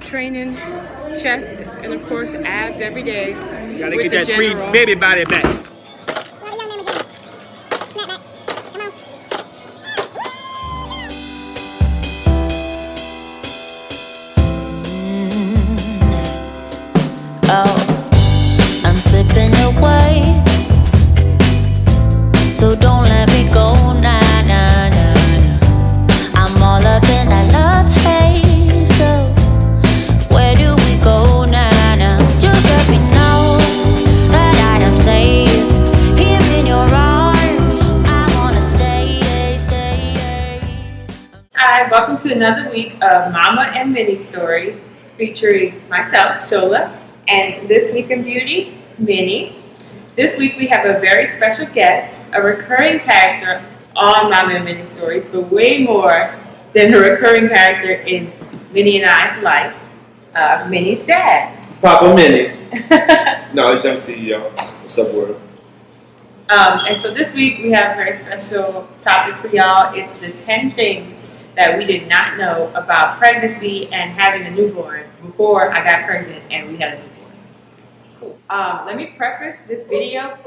training chest and of course abs every day. You gotta get that pre-baby body back. Oh, I'm slipping away, so don't let me go, nah, nah, nah, nah. I'm all up in that love haze, so where do we go, nah, nah? Just let me know that I am safe here in your arms. I wanna stay. Hi, welcome to another week of Mama and Minnie Stories featuring myself, Shola, and this Sleeping Beauty, Minnie. This week we have a very special guest, a recurring character on Mama and Minnie Stories, but way more than a recurring character in Minnie and I's life, Minnie's dad. Papa Minnie. No, it's Young CEO. What's up, world? And so this week we have a very special topic for y'all. It's the 10 things that we did not know about pregnancy and having a newborn before I got pregnant and we had a newborn. Cool. Let me preface this video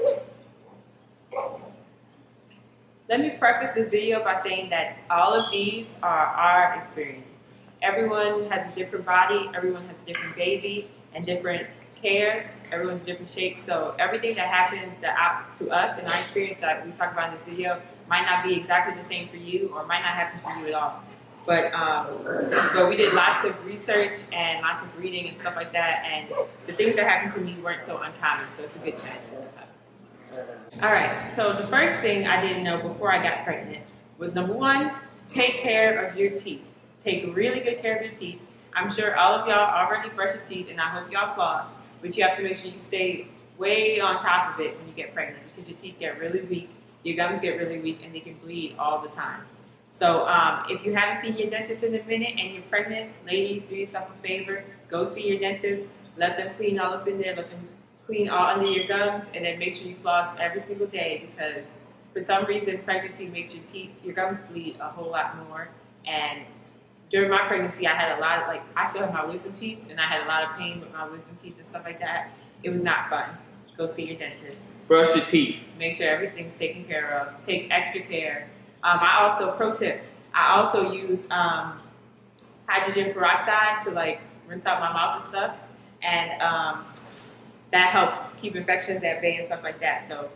by saying that all of these are our experience. Everyone has a different body, everyone has a different baby and different care, everyone's a different shape, so everything that happened to us in our experience that we talk about in this video might not be exactly the same for you or might not happen for you at all. But we did lots of research and lots of reading and stuff like that, and the things that happened to me weren't so uncommon, so it's a good chance. Alright, so the first thing I didn't know before I got pregnant was, number one, take care of your teeth. Take really good care of your teeth. I'm sure all of y'all already brush your teeth and I hope y'all floss, but you have to make sure you stay way on top of it when you get pregnant because your teeth get really weak, your gums get really weak, and they can bleed all the time. So if you haven't seen your dentist in a minute and you're pregnant, ladies, do yourself a favor, go see your dentist, let them clean all up in there, let them clean all under your gums, and then make sure you floss every single day because for some reason pregnancy makes your gums bleed a whole lot more. And during my pregnancy, I had a lot of, I still have my wisdom teeth, and I had a lot of pain with my wisdom teeth and stuff like that. It was not fun. Go see your dentist. Brush your teeth. Make sure everything's taken care of. Take extra care. Pro tip, I also use hydrogen peroxide to rinse out my mouth and stuff, and that helps keep infections at bay and stuff like that. So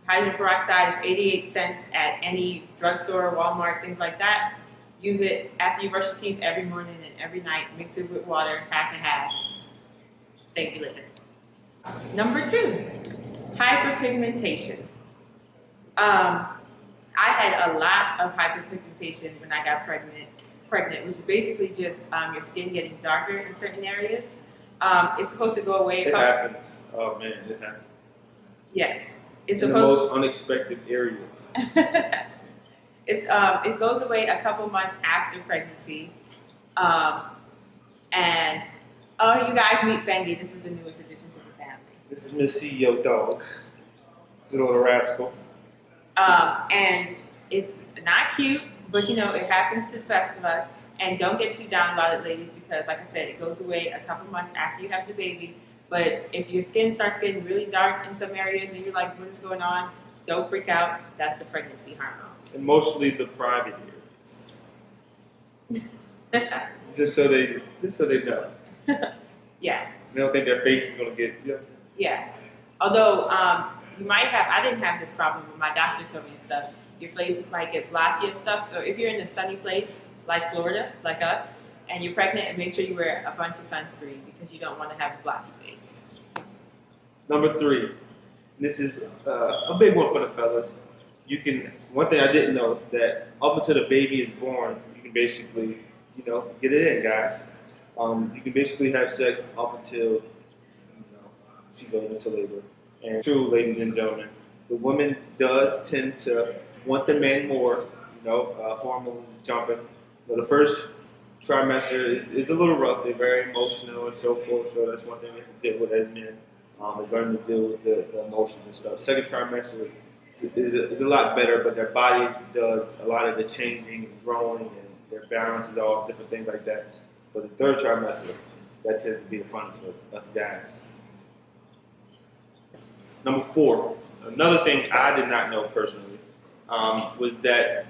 hydrogen peroxide is 88 cents at any drugstore, Walmart, things like that. Use it after you brush your teeth every morning and every night. Mix it with water, half and half. Thank you later. Number 2, hyperpigmentation. I had a lot of hyperpigmentation when I got pregnant, which is basically just your skin getting darker in certain areas. It's supposed to go away. It happens. Oh man, it happens. Yes. It's in the most unexpected areas. It goes away a couple months after pregnancy. And, you guys meet Fendi. This is the newest addition to the family. This is Miss CEO Dog. Little rascal. And it's not cute, but it happens to the best of us. And don't get too down about it, ladies, because like I said, it goes away a couple months after you have the baby. But if your skin starts getting really dark in some areas and you're like, what is going on? Don't freak out. That's the pregnancy hormones. And mostly the private areas. just so they know. Yeah. They don't think their face is gonna get. Yeah. Although you might have, I didn't have this problem, but my doctor told me and stuff. Your face might get blotchy and stuff. So if you're in a sunny place like Florida, like us, and you're pregnant, make sure you wear a bunch of sunscreen because you don't want to have a blotchy face. Number 3. This is a big one for the fellas. One thing I didn't know, that up until the baby is born, you can basically, get it in, guys. You can basically have sex up until, she goes into labor. And true, ladies and gentlemen, the woman does tend to want the man more, hormones jumping. But the first trimester is a little rough. They're very emotional and so forth. So that's one thing we have to deal with as men. Is learning to deal with the emotions and stuff. Second trimester is a lot better, but their body does a lot of the changing and growing, and their balance is off, different things like that. But the third trimester, that tends to be the funnest for us guys. Number 4, another thing I did not know personally was that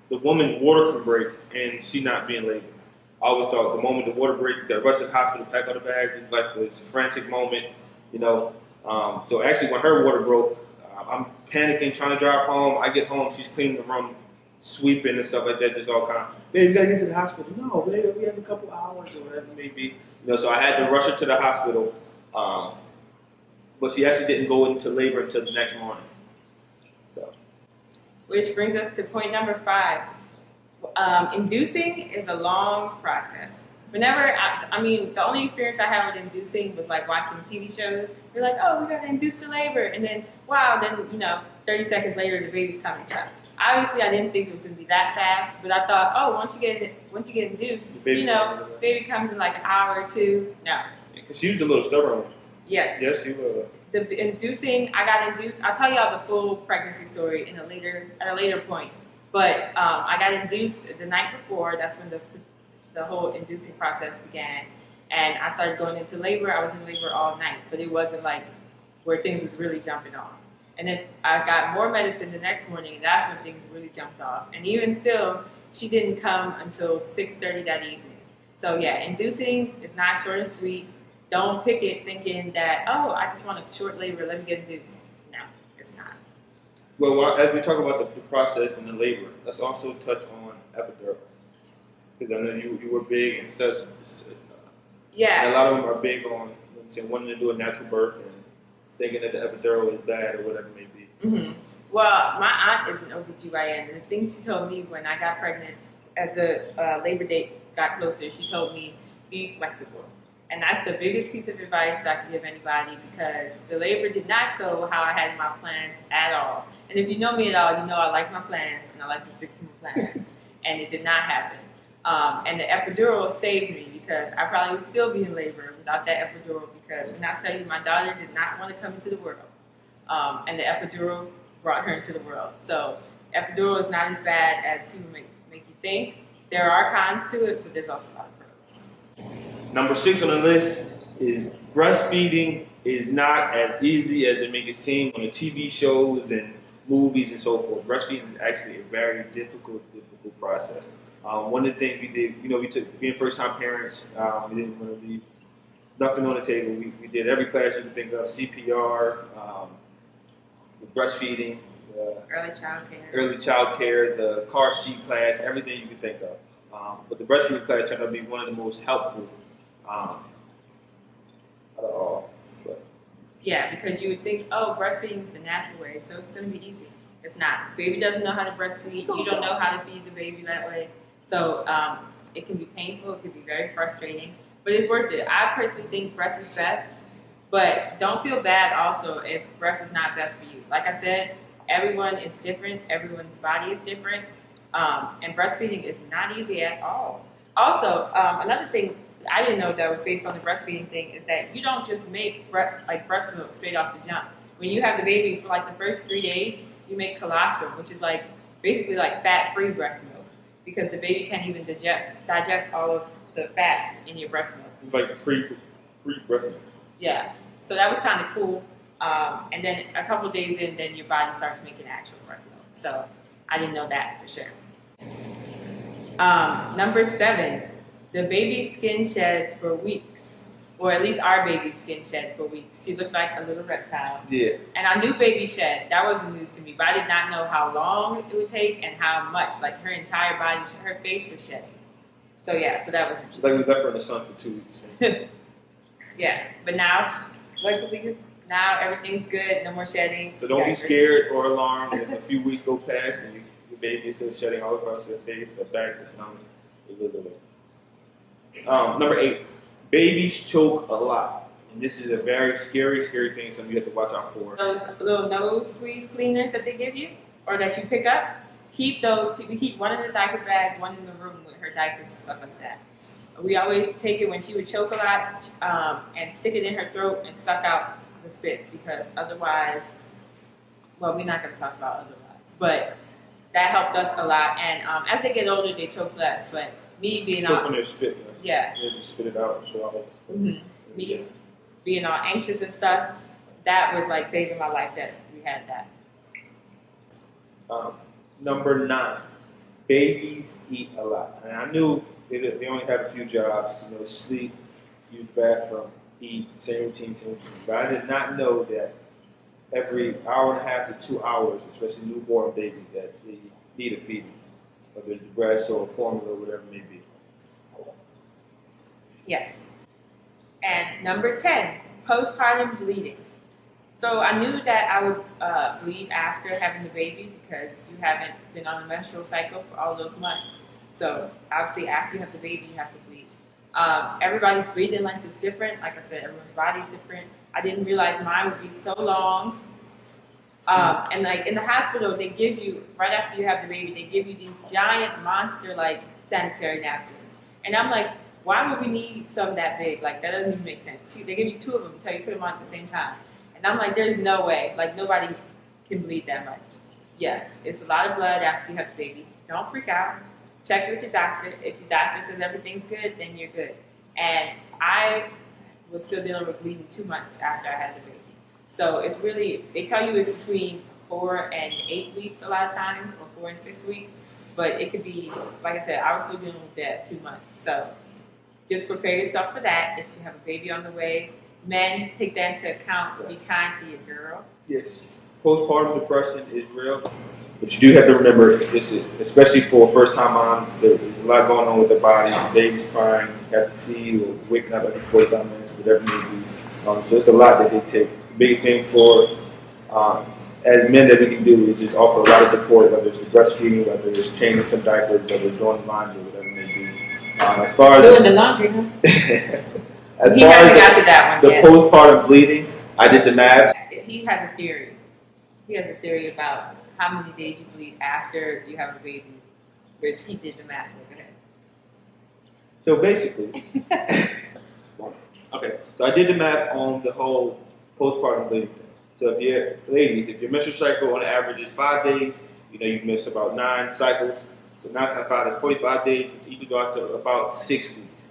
the woman's water can break and she not being labor. I always thought the moment the water breaks, they rush to the hospital, pack out the bag. It's like this frantic moment, you know. So actually, when her water broke, I'm panicking, trying to drive home. I get home, she's cleaning the room, sweeping and stuff like that, just all kind of, babe, we gotta get to the hospital. No, babe, we have a couple hours or whatever it may be. You know, so I had to rush her to the hospital. But she actually didn't go into labor until the next morning. So, which brings us to point number 5. Inducing is a long process. Whenever, I mean, the only experience I had with inducing was like watching TV shows. You're like, oh, we got to induce to labor. And then, wow, then, 30 seconds later, the baby's coming. So obviously, I didn't think it was going to be that fast. But I thought, oh, once you get induced, baby comes in like an hour or 2. No. Because she was a little stubborn. Yes. Yes, she was. The inducing, I got induced. I'll tell y'all the full pregnancy story at a later point. But I got induced the night before. That's when the whole inducing process began. And I started going into labor. I was in labor all night, but it wasn't like where things was really jumping off. And then I got more medicine the next morning, and that's when things really jumped off. And even still, she didn't come until 6:30 that evening. So yeah, inducing is not short and sweet. Don't pick it thinking that, oh, I just want a short labor, let me get induced. No, it's not. Well, as we talk about the process and the labor, let's also touch on epidural. Because I know you were big and such. Yeah. And a lot of them are big on wanting to do a natural birth and thinking that the epidural is bad or whatever it may be. Mm-hmm. Well, my aunt is an OBGYN, and the thing she told me when I got pregnant, as the labor date got closer, she told me, be flexible. And that's the biggest piece of advice I can give anybody, because the labor did not go how I had my plans at all. And if you know me at all, you know I like my plans and I like to stick to my plans. And it did not happen. And the epidural saved me, because I probably would still be in labor without that epidural, because when I tell you, my daughter did not want to come into the world. And the epidural brought her into the world. So epidural is not as bad as people make you think. There are cons to it, but there's also a lot of pros. Number 6 on the list is breastfeeding is not as easy as they make it seem on the TV shows and movies and so forth. Breastfeeding is actually a very difficult process. One of the things we did, we took, being first-time parents, we didn't want to leave nothing on the table. We did every class you could think of: CPR, breastfeeding, early child care, the car seat class, everything you could think of. But the breastfeeding class turned out to be one of the most helpful out of all. But. Yeah, because you would think, oh, breastfeeding is the natural way, so it's going to be easy. It's not. Baby doesn't know how to breastfeed. You don't know how to feed the baby that way. So it can be painful. It can be very frustrating. But it's worth it. I personally think breast is best. But don't feel bad also if breast is not best for you. Like I said, everyone is different. Everyone's body is different. And breastfeeding is not easy at all. Also, another thing I didn't know that was based on the breastfeeding thing is that you don't just make breast milk straight off the jump. When you have the baby for like the first 3 days, you make colostrum, which is like basically like fat-free breast milk, because the baby can't even digest all of the fat in your breast milk. It's like pre-breast milk. Yeah, so that was kind of cool. And then a couple of days in, then your body starts making actual breast milk. So I didn't know that for sure. Number 7, the baby's skin sheds for weeks, or at least our baby's skin shed for weeks. She looked like a little reptile. Yeah. And I knew baby shed. That wasn't news to me, but I did not know how long it would take and how much. Like her entire body, her face was shedding. So yeah, so that was interesting. Like we left her in the sun for 2 weeks. Yeah, but now, luckily, now everything's good. No more shedding. So don't be scared or alarmed if a few weeks go past and your baby is still shedding all across your face, the back, the stomach, the liver. Number 8, babies choke a lot. And this is a very scary, scary thing, something you have to watch out for. Those little nose squeeze cleaners that they give you, or that you pick up, keep those. We keep one in the diaper bag, one in the room with her diapers and stuff like that. We always take it when she would choke a lot and stick it in her throat and suck out the spit, because otherwise, well, we're not going to talk about otherwise, but that helped us a lot. And as they get older, they choke less, but me being choke all on their spit. yeah, They just spit it out and swallow. me being all anxious and stuff, that was like saving my life that we had that. Number 9, babies eat a lot. And I knew they only had a few jobs, sleep, use the bathroom, eat, same routine. But I did not know that every hour and a half to 2 hours, especially newborn babies, that they need a feeding, whether it's the breast or formula or whatever it may be. Yes. And number 10, postpartum bleeding. So I knew that I would bleed after having the baby because you haven't been on a menstrual cycle for all those months. So obviously after you have the baby, you have to bleed. Everybody's bleeding length is different. Like I said, everyone's body is different. I didn't realize mine would be so long. And like in the hospital, they give you, right after you have the baby, they give you these giant monster like sanitary napkins. And I'm like, why would we need some that big? Like that doesn't even make sense. They give you 2 of them until you put them on at the same time. And I'm like, there's no way. Like nobody can bleed that much. Yes, it's a lot of blood after you have the baby. Don't freak out. Check with your doctor. If your doctor says everything's good, then you're good. And I was still dealing with bleeding 2 months after I had the baby. So it's really, they tell you it's between 4 and 8 weeks a lot of times, or 4 and 6 weeks. But it could be, like I said, I was still dealing with that 2 months. So just prepare yourself for that. If you have a baby on the way, men, take that into account. Be kind to your girl. Yes, postpartum depression is real, but you do have to remember, this is, especially for first-time moms, there's a lot going on with their body. The baby's crying, you have to feed, or waking up every 45 minutes, whatever it may be. So it's a lot that they take. The biggest thing for as men that we can do is just offer a lot of support, whether it's the breastfeeding, whether it's changing some diapers, whether it's doing laundry, whatever it may be. As far as doing the laundry, huh? as He far hasn't as got to that one the yet. postpartum bleeding, I did the math. He has a theory. He has a theory about how many days you bleed after you have a baby, which he did the math over there. So basically, okay, so I did the math on the whole postpartum bleeding thing. So if you're, ladies, if your menstrual cycle on average is 5 days, you miss about 9 cycles. So 9 times 5 is 45 days, which equals out to about 6 weeks.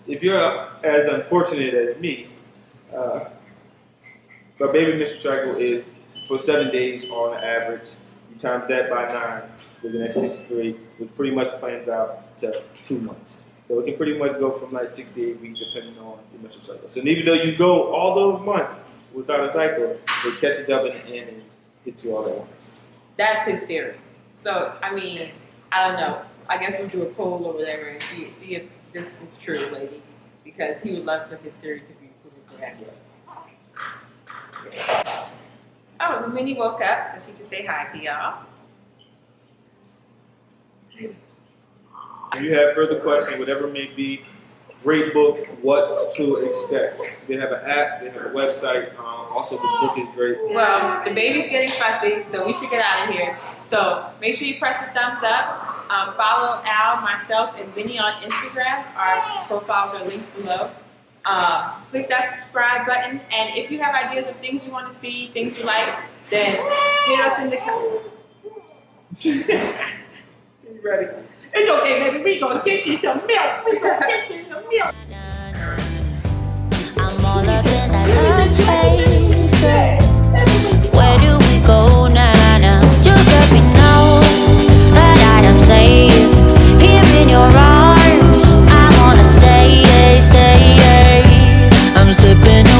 If you're as unfortunate as me, my baby menstrual cycle is for 7 days on average. You times that by 9, looking at 63, which pretty much plans out to 2 months. So it can pretty much go from like 6 to 8 weeks depending on the menstrual cycle. So even though you go all those months without a cycle, it catches up in the end and hits you all at once. That's his theory. So, I mean, I don't know. I guess we'll do a poll or whatever and see if this is true, ladies. Because he would love for his theory to be proven correct. Oh, the Minnie woke up so she can say hi to y'all. If you have further questions, whatever it may be, great book, What to Expect. They have an app, they have a website. Also, the book is great. Well, the baby's getting fussy, so we should get out of here. So make sure you press the thumbs up. Follow Al, myself, and Vinny on Instagram. Our profiles are linked below. Click that subscribe button. And if you have ideas of things you want to see, things you like, then hit us in the comments. She's ready. It's okay, baby. We're going to get you some milk. We're going to get you some milk.